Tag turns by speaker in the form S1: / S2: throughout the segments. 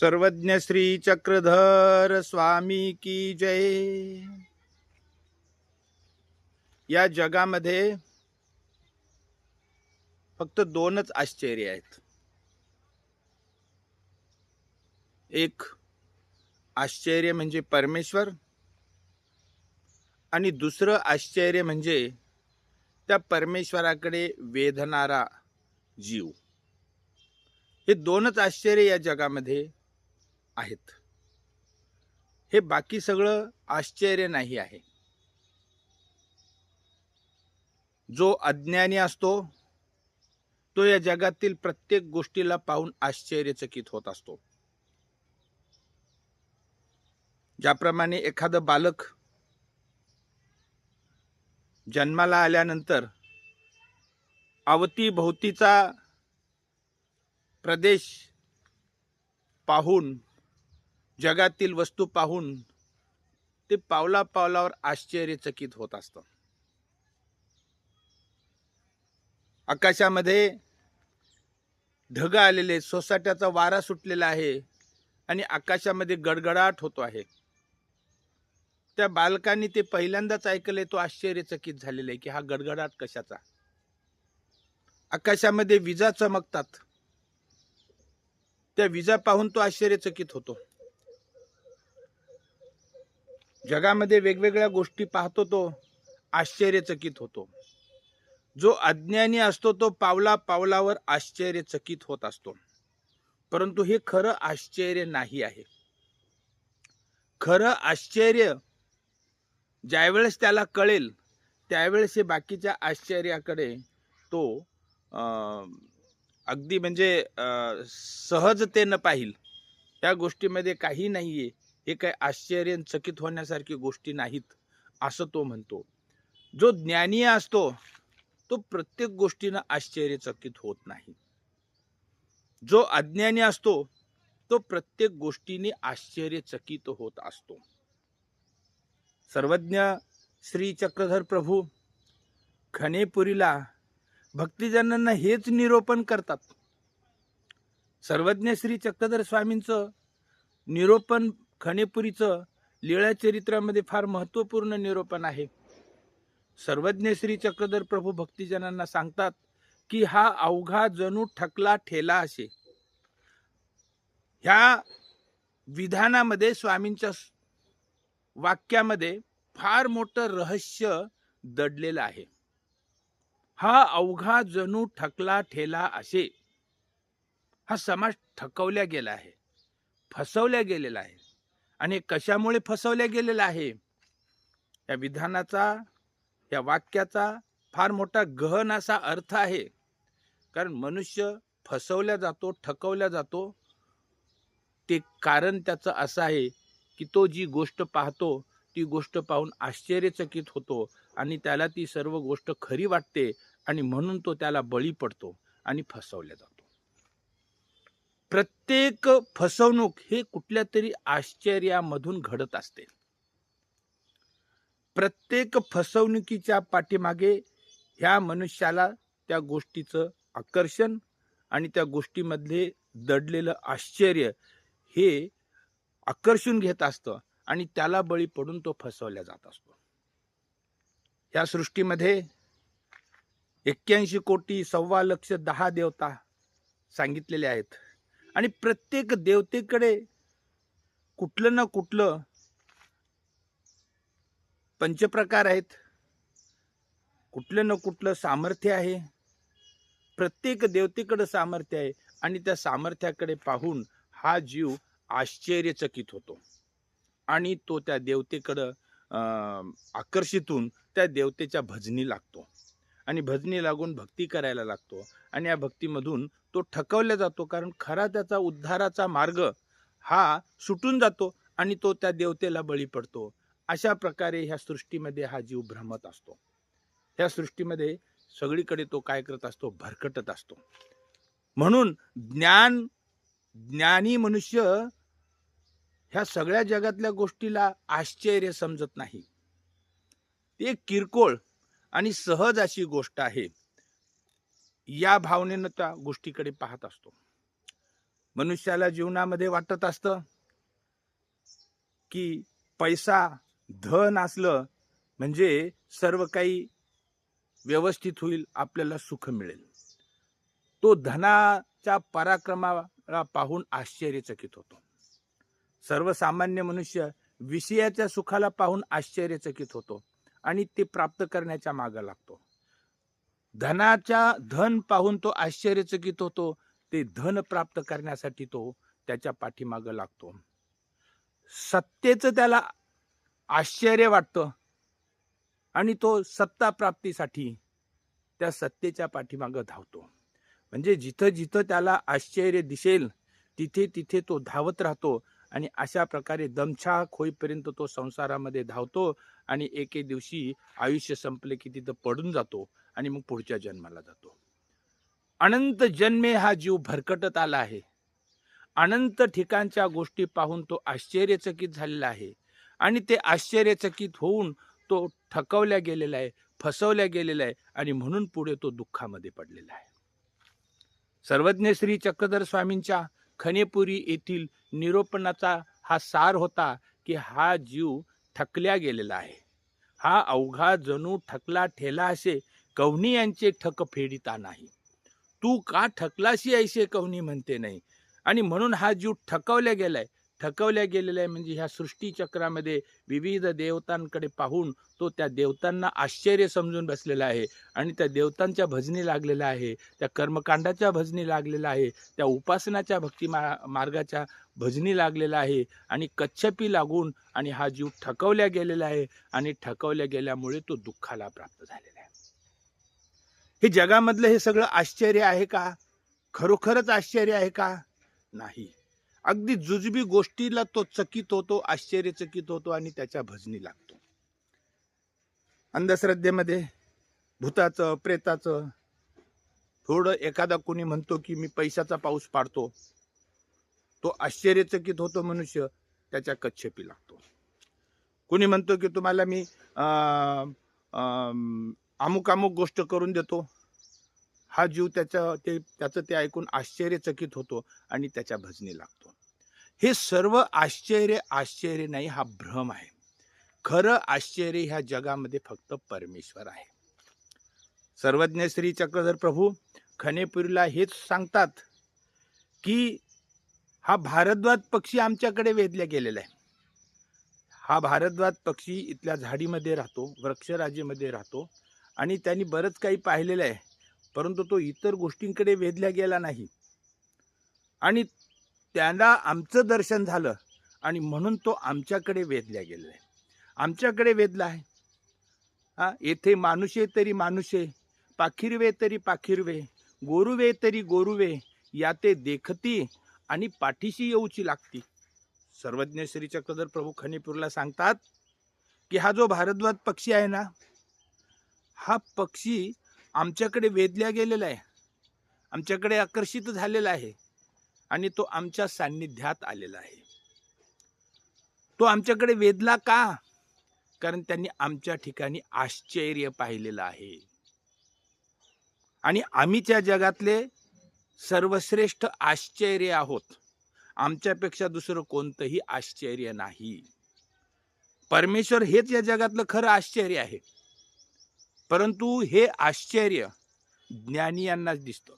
S1: सर्वज्ञ श्री चक्रधर स्वामी की जय। या जगामध्ये फक्त दोनच आश्चर्य आहेत। एक आश्चर्य म्हणजे परमेश्वर आणि दुसरं आश्चर्य म्हणजे त्या परमेश्वराकडे वेधणारा जीव। हे दोनच आश्चर्य या जगामध्ये आहेत। हे बाकी सगळं आश्चर्य नाही आहे। जो अज्ञानी असतो तो या जगातील प्रत्येक गोष्टीला पाहून आश्चर्यचकित होत असतो। ज्याप्रमाणे एखादं बालक जन्माला आल्यानंतर अवतीभोवतीचा प्रदेश पाहून, जगातील वस्तू पाहून ते पावला पावलावर आश्चर्यचकित होत असतं। आकाशामध्ये ढग आलेले, सोसाट्याचा वारा सुटलेला आहे आणि आकाशामध्ये गडगडाट होतो आहे। त्या बालकाने ते पहिल्यांदाच ऐकले, तो आश्चर्यचकित झालेला आहे की हा गडगडाट कशाचा। आकाशामध्ये विजा चमकतात, त्या विजा पाहून तो आश्चर्यचकित होतो। जगामध्ये वेगवेगळ्या गोष्टी पाहतो तो आश्चर्यचकित होतो। जो अज्ञानी असतो तो पावला पावलावर आश्चर्यचकित होत असतो। परंतु हे खरं आश्चर्य नाही आहे। खरं आश्चर्य ज्यावेळेस त्याला कळेल त्यावेळेस हे बाकीच्या आश्चर्याकडे तो अगदी म्हणजे सहजतेनं पाहिल। या गोष्टीमध्ये काही नाहीये, हे काही आश्चर्यचकित होण्यासारखी गोष्टी नाहीत असं तो म्हणतो। जो ज्ञानी असतो तो प्रत्येक गोष्टीनं आश्चर्यचकित होत नाही। जो अज्ञानी असतो तो प्रत्येक गोष्टीने आश्चर्यचकित होत असतो। सर्वज्ञ श्री चक्रधर प्रभू खनेपुरीला भक्तिजनांना हेच निरोपण करतात। सर्वज्ञ श्री चक्रधर स्वामींचं निरोपण खनेपुरीचं लीळा चरित्रामध्ये फार महत्वपूर्ण निरोपण आहे। सर्वज्ञ श्री चक्रधर प्रभू भक्तिजनांना सांगतात की हा अवघा जणू ठकला ठेला असे। ह्या विधानामध्ये, स्वामींच्या वाक्यामध्ये फार मोठं रहस्य दडलेलं आहे। हा अवघा जणू ठकला ठेला असे, हा समाज ठकवल्या गेला आहे, फसवल्या गेलेला आहे। आणि कशामुळे फसवल्या गेलेला आहे? या विधानाचा, या वाक्याचा फार मोठा गहन असा अर्थ आहे। कारण मनुष्य फसवल्या जातो, ठकवल्या जातो, ते कारण त्याचं असं आहे की तो जी गोष्ट पाहतो ती गोष्ट पाहून आश्चर्यचकित होतो आणि त्याला ती सर्व गोष्ट खरी वाटते आणि म्हणून तो त्याला बळी पडतो आणि फसवल्या जातो। प्रत्येक फसवणूक हे कुठल्या तरी आश्चर्यामधून घडत असते। प्रत्येक फसवणुकीच्या पाठीमागे ह्या मनुष्याला त्या गोष्टीचं आकर्षण आणि त्या गोष्टीमधले दडलेलं आश्चर्य हे आकर्षून घेत असतं आणि त्याला बळी पडून तो फसवल्या जात असतो। या सृष्टीमध्ये 81 कोटी 1.25 लक्ष 10 देवता सांगितलेले आहेत आणि प्रत्येक देवतेकडे कुठलं ना कुठलं पंचप्रकार आहेत, कुठलं ना कुठलं सामर्थ्य आहे। प्रत्येक देवतेकडे सामर्थ्य आहे आणि त्या सामर्थ्याकडे पाहून हा जीव आश्चर्यचकित होतो आणि तो त्या देवतेकडे आकर्षित होऊन त्या देवतेच्या भजनी लागतो आणि भजनी लागून भक्ती करायला लागतो आणि या भक्तीमधून तो ठकवला जातो। कारण खरा त्याचा उद्धाराचा मार्ग हा सुटून जातो आणि तो त्या देवतेला बळी पडतो। अशा प्रकारे ह्या सृष्टीमध्ये हा जीव भ्रमत असतो। ह्या सृष्टीमध्ये सगळीकडे तो काय करत असतो? भरकटत असतो। म्हणून ज्ञानी मनुष्य ह्या सगळ्या जगातल्या गोष्टीला आश्चर्य समजत नाही। ते किरकोळ आणि सहज अशी गोष्ट आहे, या भावनेनं त्या गोष्टीकडे पाहत असतो। मनुष्याला जीवनामध्ये वाटत असतं की पैसा, धन असलं म्हणजे सर्व काही व्यवस्थित होईल, आपल्याला सुख मिळेल. तो धनाच्या पराक्रमाला पाहून आश्चर्यचकित होतो. सर्वसामान्य मनुष्य विषयाच्या सुखाला पाहून आश्चर्यचकित होतो आणि ते प्राप्त करण्याच्या मागे लागतो. धन पाहून तो आश्चर्यचकित होतो, ते धन प्राप्त करण्यासाठी तो त्याच्या पाठीमागे लागतो. सत्तेचं त्याला आश्चर्य वाटतं आणि तो सत्ता प्राप्तीसाठी त्या सत्तेच्या पाठीमागे धावतो. म्हणजे जिथं जिथं त्याला आश्चर्य दिसेल तिथे तिथे तो धावत राहतो आणि अशा प्रकारे दमछाक होईपर्यंत तो संसारामध्ये धावतो आणि एके दिवशी आयुष्य संपले की तिथं पडून जातो आणि मग पुढच्या जन्माला जातो. अनंत जन्मे हा जीव भरकटत आला आहे. अनंत ठिकाणच्या गोष्टी पाहून तो आश्चर्यचकित झालेला आहे आणि ते आश्चर्यचकित होऊन तो ठकवल्या गेलेला आहे, फसवल्या गेलेला आहे आणि म्हणून पुढे तो दुःखामध्ये पडलेला आहे. सर्वज्ञ श्री चक्रधर स्वामींच्या खनेपुरी येथील निरोपणाचा हा सार होता की हा जीव ठकल्या गेलेला आहे. हा अवघा जणू ठकला ठेला असे कवनी यांचे ठक फेडिता नाही. तू का ठकलाशी ऐसे कवनी म्हणते नाही. आणि म्हणून हा जीव ठकवल्या गेलेला आहे म्हणजे ह्या सृष्टी चक्रामध्ये विविध देवतांकडे पाहून तो त्या देवतांना आश्चर्य समजून बसलेला आहे आणि त्या देवतांच्या भजनी लागलेला आहे, त्या कर्मकांडाच्या भजनी लागलेला आहे, त्या उपासनाच्या भक्ती मार्गाच्या भजनी लागलेला आहे आणि कच्छपी लागून आणि हा जीव ठकवल्या गेलेला आहे आणि ठकवल्या गेल्यामुळे तो दुःखाला प्राप्त झालेला आहे. हे जगामधलं हे सगळं आश्चर्य आहे का? खरोखरच आश्चर्य आहे का? नाही. अगदी जुजबी गोष्टीला तो चकित होतो, आश्चर्यचकित होतो आणि त्याच्या भजनी लागतो. अंधश्रद्धेमध्ये भूताचं, प्रेताचं, थोडं एखादा कोणी म्हणतो की मी पैशाचा पाऊस पाडतो, तो आश्चर्यचकित होतो मनुष्य, त्याच्या कच्छेपी लागतो. कोणी म्हणतो की तुम्हाला मी अमुक अमुक गोष्ट करून देतो, हा जीव त्याचं ते ऐकून आश्चर्यचकित होतो आणि त्याच्या भजनी लागतो. हे सर्व आश्चर्य नाही, हा भ्रम आहे. खरं आश्चर्य ह्या जगामध्ये फक्त परमेश्वर आहे. सर्वज्ञ श्री चक्रधर प्रभू खनेपुरीला हेच सांगतात की हा भारद्वाज पक्षी आमच्याकडे वेधला गेलेला आहे. हा भारद्वाज पक्षी इथल्या झाडीमध्ये राहतो, वृक्षराजीमध्ये राहतो आणि त्यांनी बरंच काही पाहिलेलं आहे, परंतु तो इतर गोष्टींकडे वेधला गेला नाही आणि त्याला आमचं दर्शन झालं आणि म्हणून तो आमच्याकडे वेधला गेलेला आहे. आमच्याकडे वेधला आहे. येथे मानुषे तरी मानुषे, पाखिरवे तरी पाखिरवे, गोरुवे तरी गोरुवे, याते देखती आणि पाठीशी येऊची लागती. सर्वज्ञ श्री चक्रधर प्रभू खनेपूरला सांगतात की हा जो भारद्वाज पक्षी आहे ना, हा पक्षी आमच्याकडे वेधल्या गेलेला आहे, आमच्याकडे आकर्षित झालेला आहे आणि तो आमच्या सान्निध्यात आलेला आहे. तो आमच्याकडे वेधला का? कारण त्यांनी आमच्या ठिकाणी आश्चर्य पाहिलेलं आहे आणि आम्ही त्या जगातले सर्वश्रेष्ठ आश्चर्य आहोत. आमच्यापेक्षा दुसरं कोणतंही आश्चर्य नाही. परमेश्वर हेच या जगातलं खरं आश्चर्य आहे. परंतु हे आश्चर्य ज्ञानी यांनाच दिसतं.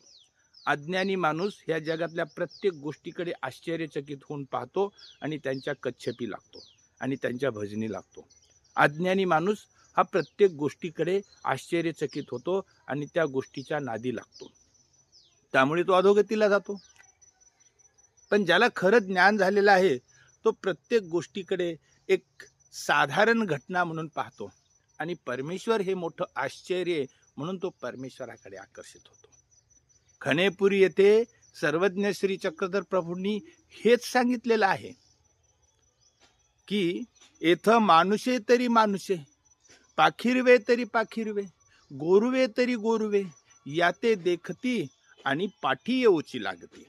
S1: अज्ञानी माणूस ह्या जगातल्या प्रत्येक गोष्टीकडे आश्चर्यचकित होऊन पाहतो आणि त्यांच्या कच्छेपी लागतो आणि त्यांच्या भजनी लागतो. अज्ञानी माणूस हा प्रत्येक गोष्टीकडे आश्चर्यचकित होतो आणि त्या गोष्टीच्या नादी लागतो, त्यामुळे तो अधोगतीला जातो. पण ज्याला खरं ज्ञान झालेलं आहे तो प्रत्येक गोष्टीकडे एक साधारण घटना म्हणून पाहतो आणि परमेश्वर हे मोठं आश्चर्य म्हणून तो परमेश्वराकडे आकर्षित होतो. खनेपुरी येथे सर्वज्ञ श्री चक्रधर प्रभूंनी हेच सांगितलेलं आहे की येथं मानुषे तरी मानुषे, पाखिरवे तरी पाखिरवे, गोरुवे तरी गोरुवे, याते देखती आणि पाठी येऊची लागते.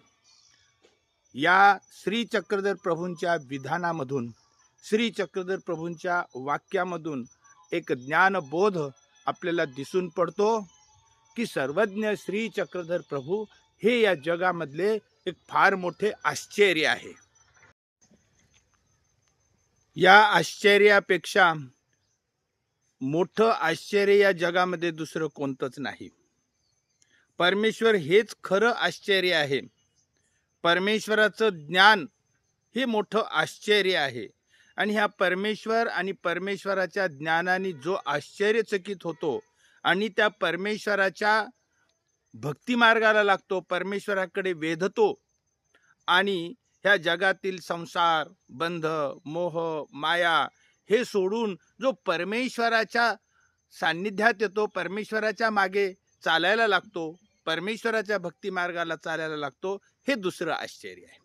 S1: या श्री चक्रधर प्रभूंच्या विधानामधून, श्री चक्रधर प्रभूंच्या वाक्यामधून एक ज्ञानबोध आपल्याला दिसून पडतो की सर्वज्ञ श्री चक्रधर प्रभू हे या जगामधले एक फार मोठे आश्चर्य आहे. या आश्चर्यापेक्षा मोठं आश्चर्य या जगामध्ये दुसरं कोणतंच नाही. परमेश्वर हेच खरं आश्चर्य आहे. परमेश्वराचं ज्ञान हे मोठं आश्चर्य आहे. आणि ह्या परमेश्वर आणि परमेश्वराच्या ज्ञानाने जो आश्चर्यचकित होतो आणि त्या परमेश्वराच्या भक्ती मार्गाला लागतो, परमेश्वराकडे वेधतो आणि ह्या जगातील संसार, बंध, मोह, माया हे सोडून जो परमेश्वराच्या सान्निध्यात येतो, परमेश्वराच्या मागे चालायला लागतो, परमेश्वराच्या भक्ती मार्गाला चालायला लागतो, हे दुसरं आश्चर्य आहे.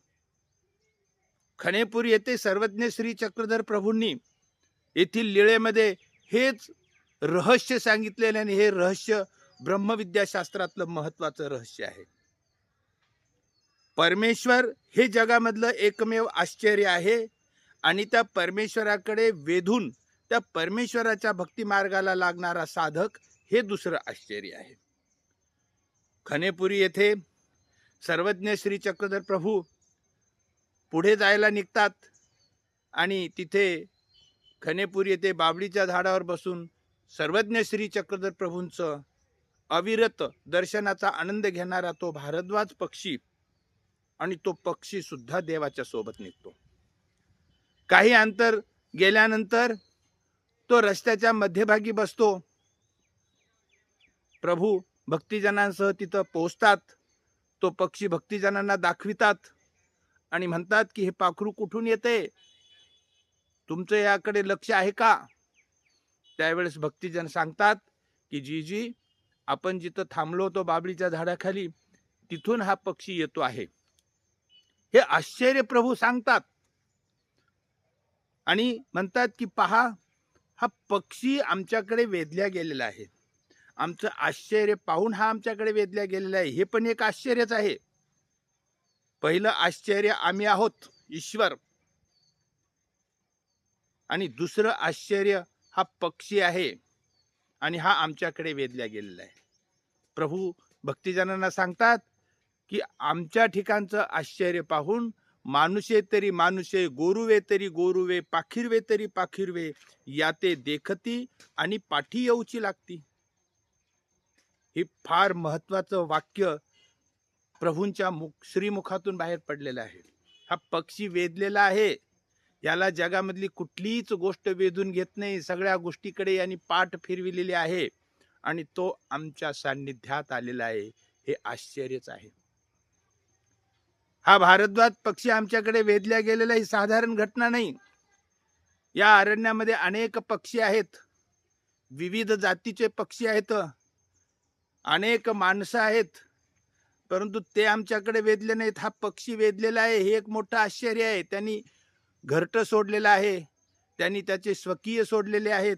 S1: खणेपूर येथे सर्वज्ञ श्री चक्रधर प्रभूंनी येथील लीळेमध्ये हेच रहस्य सांगितलेले आणि हे रहस्य ब्रह्मविद्याशास्त्रातलं महत्वाचं रहस्य आहे. परमेश्वर हे जगामधलं एकमेव आश्चर्य आहे आणि त्या परमेश्वराकडे वेधून त्या परमेश्वराच्या भक्ती मार्गाला लागणारा साधक हे दुसरं आश्चर्य आहे. खणेपुरी येथे सर्वज्ञ श्री चक्रधर प्रभू पुढे जायला निघतात आणि तिथे खणेपुरी येथे बाबळीच्या झाडावर बसून सर्वज्ञ श्री चक्रधर प्रभूंचं अविरत दर्शनाचा आनंद घेणारा तो भारद्वाज पक्षी आणि तो पक्षी सुद्धा देवाच्या सोबत निघतो. काही अंतर गेल्यानंतर तो रस्त्याच्या मध्यभागी बसतो. प्रभू भक्तिजनांसह तिथं पोहोचतात. तो पक्षी भक्तिजनांना दाखवितात आणि म्हणतात की हे पाखरू कुठून येते, तुमचं याकडे लक्ष आहे का? त्यावेळेस भक्तिजन सांगतात की जी आपण जिथं थांबलो होतो बाबळीच्या झाडाखाली, तिथून हा पक्षी येतो आहे. हे आश्चर्य प्रभू सांगतात आणि म्हणतात की पहा, हा पक्षी आमच्याकडे वेधल्या गेलेला आहे. आमचं आश्चर्य पाहून हा आमच्याकडे वेधल्या गेलेला आहे. हे पण एक आश्चर्यच आहे. पहिलं आश्चर्य आम्ही आहोत, ईश्वर, आणि दुसरं आश्चर्य हा पक्षी आहे आणि हा आमच्याकडे वेधल्या गेलेला आहे. प्रभू भक्तिजनांना सांगतात की आमच्या ठिकाणचं आश्चर्य पाहून मानुषे तरी मानुषे, गोरुवे तरी गोरुवे, पाखिरवे तरी पाखिरवे, याते देखती आणि पाठी येऊची लागती. हे फार महत्वाचं वाक्य प्रभूंच्या श्रीमुखातून बाहेर पडलेलं आहे. हा पक्षी वेधलेला आहे. याला जगामधली कुठलीच गोष्ट वेधून घेत नाही. सगळ्या गोष्टीकडे यांनी पाठ फिरविलेली आहे आणि तो आमच्या सान्निध्यात आलेला आहे. हे आश्चर्यच आहे. हा भारद्वाज पक्षी आमच्याकडे वेधल्या गेलेला ही साधारण घटना नाही. या अरण्यामध्ये अनेक पक्षी आहेत, विविध जातीचे पक्षी आहेत, अनेक माणसं आहेत, परंतु ते आमच्याकडे वेधले नाहीत. हा पक्षी वेधलेला आहे. हे एक मोठं आश्चर्य आहे. त्यांनी घरटं सोडलेलं आहे, त्यांनी त्याचे स्वकीय सोडलेले आहेत,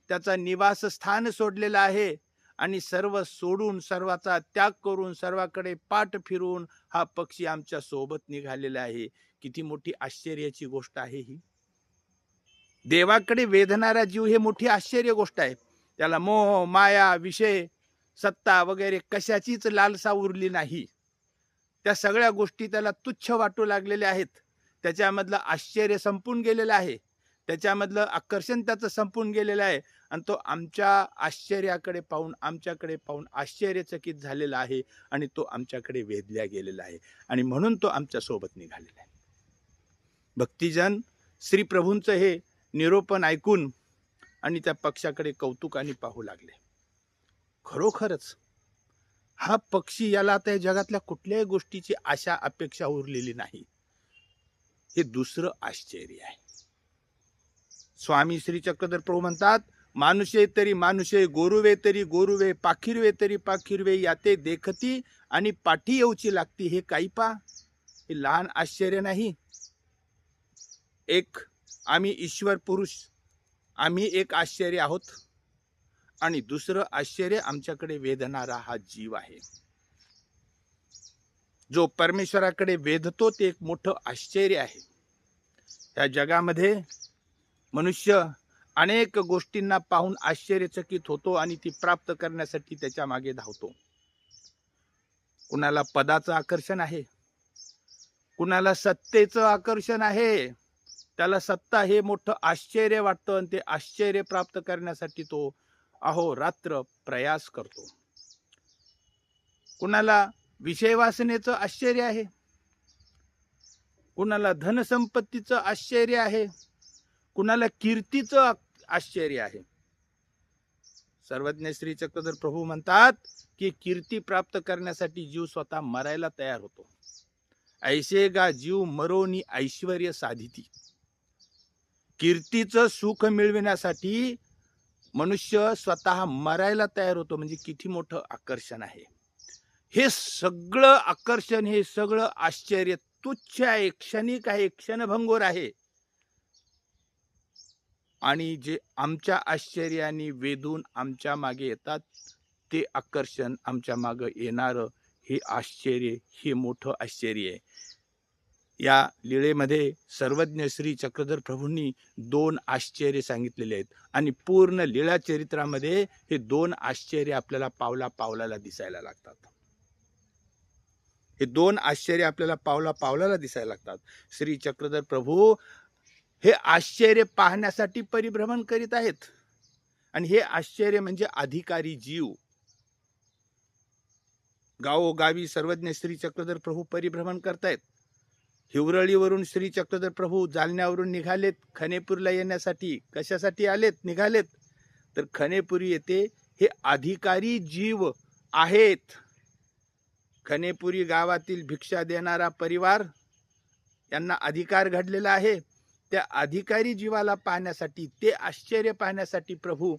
S1: त्याचा निवासस्थान सोडलेलं आहे आणि सर्व सोडून, सर्वाचा त्याग करून, सर्वाकडे पाठ फिरून हा पक्षी आमच्या सोबत निघालेला आहे. किती मोठी आश्चर्याची गोष्ट आहे ही. देवाकडे वेधणारा जीव हे मोठी आश्चर्य गोष्ट आहे. त्याला मोह, माया, विषय, सत्ता वगैरे कशाचीच लालसा उरली नाही. त्या सगळ्या गोष्टी त्याला तुच्छ वाटू लागलेल्या आहेत. त्याच्यामधलं आश्चर्य संपून गेलेलं आहे. त्याच्यामधलं आकर्षण त्याचं संपून गेलेलं आहे आणि तो आमच्या आश्चर्याकडे पाहून, आमच्याकडे पाहून आश्चर्यचकित झालेला आहे आणि तो आमच्याकडे वेधल्या गेलेला आहे आणि म्हणून तो आमच्या सोबत निघालेला आहे. भक्तिजन श्री प्रभूंचं हे निरोपण ऐकून आणि त्या पक्षाकडे कौतुकाने पाहू लागले. खरोखरच हा पक्षी, याला आता या जगातल्या कुठल्याही गोष्टीची आशा अपेक्षा उरलेली नाही. हे दुसरं आश्चर्य आहे. स्वामी श्री चक्रधर प्रभू म्हणतात, मानुषे तरी मानुषे, गोरुवे तरी गोरुवे, पाखिरवे तरी पाखिरवे, याते देखती आणि पाठी येऊची लागती. हे काही पा, हे लहान आश्चर्य नाही. एक आम्ही ईश्वर पुरुष, आम्ही एक आश्चर्य आहोत आणि दुसरं आश्चर्य आमच्याकडे वेधणारा हा जीव आहे. जो परमेश्वराकडे वेधतो ते एक मोठं आश्चर्य आहे. या जगामध्ये मनुष्य अनेक गोष्टींना पाहून आश्चर्यचकित होतो आणि ती प्राप्त करण्यासाठी त्याच्या मागे धावतो. कुणाला पदाचं आकर्षण आहे, कुणाला सत्तेचं आकर्षण आहे. त्याला सत्ता हे मोठं आश्चर्य वाटतं आणि ते आश्चर्य प्राप्त करण्यासाठी तो अहोरात्र प्रयास करतो. कुणाला विषय वासनेचं आश्चर्य आहे, कुणाला धनसंपत्तीचं आश्चर्य आहे, कुणाला कीर्तीचं आश्चर्य आहे. सर्वज्ञ श्री चक्रधर प्रभू म्हणतात की कीर्ती प्राप्त करण्यासाठी जीव स्वतः मरायला तयार होतो. ऐसे गा जीव मरोनी ऐश्वर्य साधिती. कीर्तीचं सुख मिळविण्यासाठी मनुष्य स्वतः मरायला तयार होतो. म्हणजे किती मोठं आकर्षण आहे. हे सगळं आकर्षण, हे सगळं आश्चर्य तुच्छ आहे, क्षणिक आहे, क्षणभंगूर आहे. आणि जे आमच्या आश्चर्याने वेधून आमच्या मागे येतात, ते आकर्षण, आमच्या मागे येणारं हे आश्चर्य, हे मोठं आश्चर्य आहे. या लीळेमध्ये सर्वज्ञ श्री चक्रधर प्रभूंनी 2 आश्चर्य सांगितलेले आहेत आणि पूर्ण लीळा चरित्रामध्ये हे 2 आश्चर्य आपल्याला पावला पावलाला दिसायला लागतात. हे 2 आश्चर्य आपल्याला पावला पावलाला दिसायला लागतात. श्री चक्रधर प्रभू हे आश्चर्य पाहण्यासाठी परिभ्रमण करीत आहेत. आणि हे आश्चर्य म्हणजे अधिकारी जीव. गावोगावी सर्वज्ञ श्री चक्रधर प्रभू परिभ्रमण करतायत. हिवरळीवरून श्री चक्रधर प्रभू जालन्यावरून निघालेत खनेपूरला येण्यासाठी. कशासाठी आलेत, निघालेत? तर खनेपुरी येथे हे अधिकारी जीव आहेत. खनेपुरी गावातील भिक्षा देणारा परिवार, यांना अधिकार घडलेला आहे. त्या अधिकारी जीवाला पाहण्यासाठी, ते आश्चर्य पाहण्यासाठी प्रभू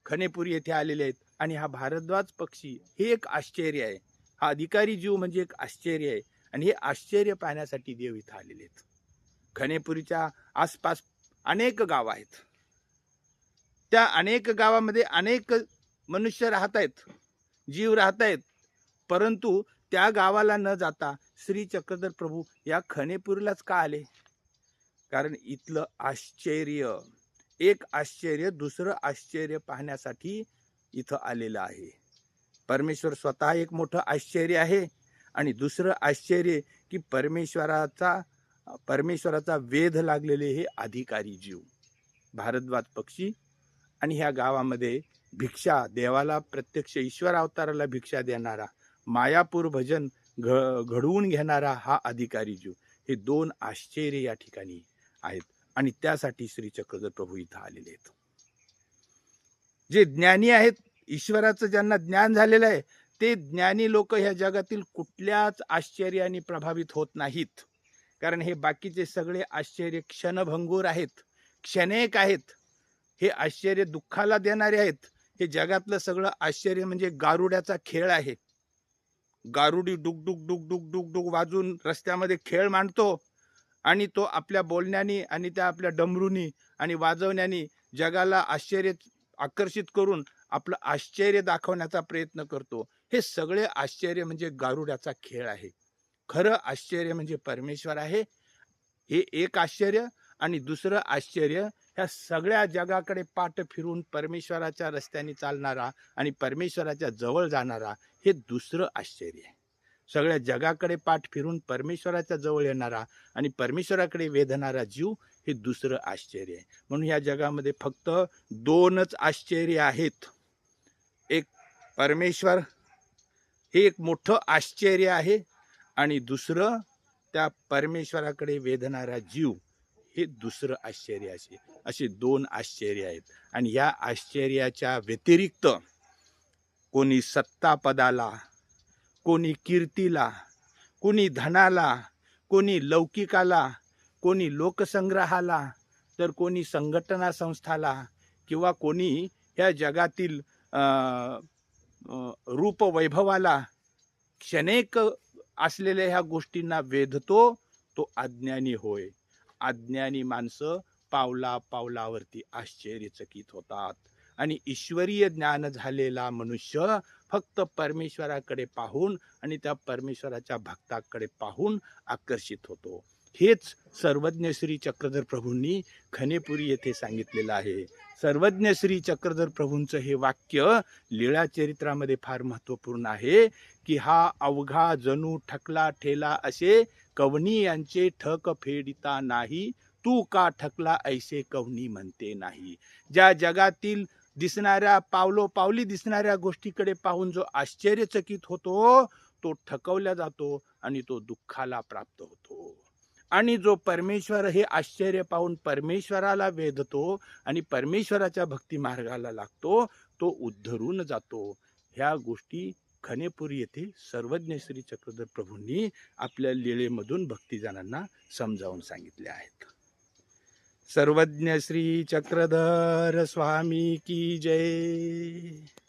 S1: खनेपुरी येथे आलेले आहेत. आणि हा भारद्वाज पक्षी हे एक आश्चर्य आहे. हा अधिकारी जीव म्हणजे एक आश्चर्य आहे. आणि हे आश्चर्य पाहण्यासाठी देव इथं आलेले आहेत. खनेपुरीच्या आसपास अनेक गाव आहेत. त्या अनेक गावामध्ये अनेक मनुष्य राहत आहेत, जीव राहत आहेत. परंतु त्या गावाला न जाता श्री चक्रधर प्रभू या खनेपुरीलाच का आले? कारण इथलं आश्चर्य, एक आश्चर्य दुसरं आश्चर्य पाहण्यासाठी इथं आलेलं आहे. परमेश्वर स्वतः एक मोठं आश्चर्य आहे. आणि दुसरं आश्चर्य की परमेश्वराचा वेध लागलेले हे अधिकारी जीव, भारद्वाज पक्षी. आणि ह्या गावामध्ये भिक्षा, देवाला प्रत्यक्ष ईश्वर अवताराला भिक्षा देणारा, मायापूर भजन घडवून घेणारा हा अधिकारी जीव, हे 2 आश्चर्य या ठिकाणी आहेत. आणि त्यासाठी श्री चक्रधर प्रभू इथं आलेले आहेत. जे ज्ञानी आहेत, ईश्वराचं ज्यांना ज्ञान झालेलं आहे, ते ज्ञानी लोक ह्या जगातील कुठल्याच आश्चर्याने प्रभावित होत नाहीत. कारण हे बाकीचे सगळे आश्चर्य क्षणभंगूर आहेत, क्षणिक आहेत. हे आश्चर्य दुःखाला देणारे आहेत. हे जगातलं सगळं आश्चर्य म्हणजे गारुड्याचा खेळ आहे. गारुडी डुक डुक डुक डुक डुक डुक वाजून रस्त्यामध्ये खेळ मांडतो आणि तो आपल्या बोलण्याने आणि त्या आपल्या डमरूनी आणि वाजवण्याने जगाला आश्चर्य आकर्षित करून आपलं आश्चर्य दाखवण्याचा प्रयत्न करतो. हे सगळे आश्चर्य म्हणजे गारुड्याचा खेळ आहे. खरं आश्चर्य म्हणजे परमेश्वर आहे. हे एक आश्चर्य. आणि दुसरं आश्चर्य ह्या सगळ्या जगाकडे पाठ फिरून परमेश्वराच्या रस्त्याने चालणारा आणि परमेश्वराच्या जवळ जाणारा, हे दुसरं आश्चर्य आहे. सगळ्या जगाकडे पाठ फिरून परमेश्वराच्या जवळ येणारा आणि परमेश्वराकडे वेधणारा जीव, हे दुसरं आश्चर्य आहे. म्हणून या जगामध्ये फक्त 2च आश्चर्य आहेत. एक परमेश्वर हे एक मोठं आश्चर्य आहे आणि दुसरं त्या परमेश्वराकडे वेधणारा जीव, हे दुसरं आश्चर्य. असे 2 आश्चर्य आहेत. आणि या आश्चर्याच्या व्यतिरिक्त कोणी सत्ता पदाला, कोणी कीर्तीला, कोणी धनाला, कोणी लौकिकाला, कोणी लोकसंग्रहाला, तर कोणी संघटना संस्थाला, किंवा कोणी ह्या जगातील रूप वैभवाला, क्षणिक असलेल्या ह्या गोष्टींना वेधतो, तो अज्ञानी होय. अज्ञानी माणसं पावला पावलावरती आश्चर्यचकित होतात. आणि ईश्वरीय ज्ञान झालेला मनुष्य फक्त परमेश्वराकडे पाहून आणि त्या परमेश्वराच्या भक्ताकडे पाहून आकर्षित होतो. हेच सर्वज्ञ श्री चक्रधर प्रभूंनी खनेपुरी येथे सांगितलेलं आहे. सर्वज्ञ श्री चक्रधर प्रभूंचं हे वाक्य लीळा चरित्रामध्ये फार महत्त्वपूर्ण आहे की हा अवघा जणू ठकला ठेला असे कवनी यांचे ठक फेडिता नाही, तू का ठकला ऐसे कवनी म्हणते नाही. ज्या जगातील दिसणाऱ्या पावलोपावली दिसणाऱ्या गोष्टीकडे पाहून जो आश्चर्यचकित होतो तो ठकवला जातो आणि तो दुःखाला प्राप्त होतो. आणि जो परमेश्वर हे आश्चर्य पाहून परमेश्वराला वेधतो आणि परमेश्वराच्या भक्ती मार्गाला लागतो तो उद्धरून जातो. ह्या गोष्टी खनेपूर येथे सर्वज्ञ श्री चक्रधर प्रभूंनी आपल्या लीळेमधून भक्तिजनांना समजावून सांगितले आहेत. सर्वज्ञ श्री चक्रधर स्वामी की जय.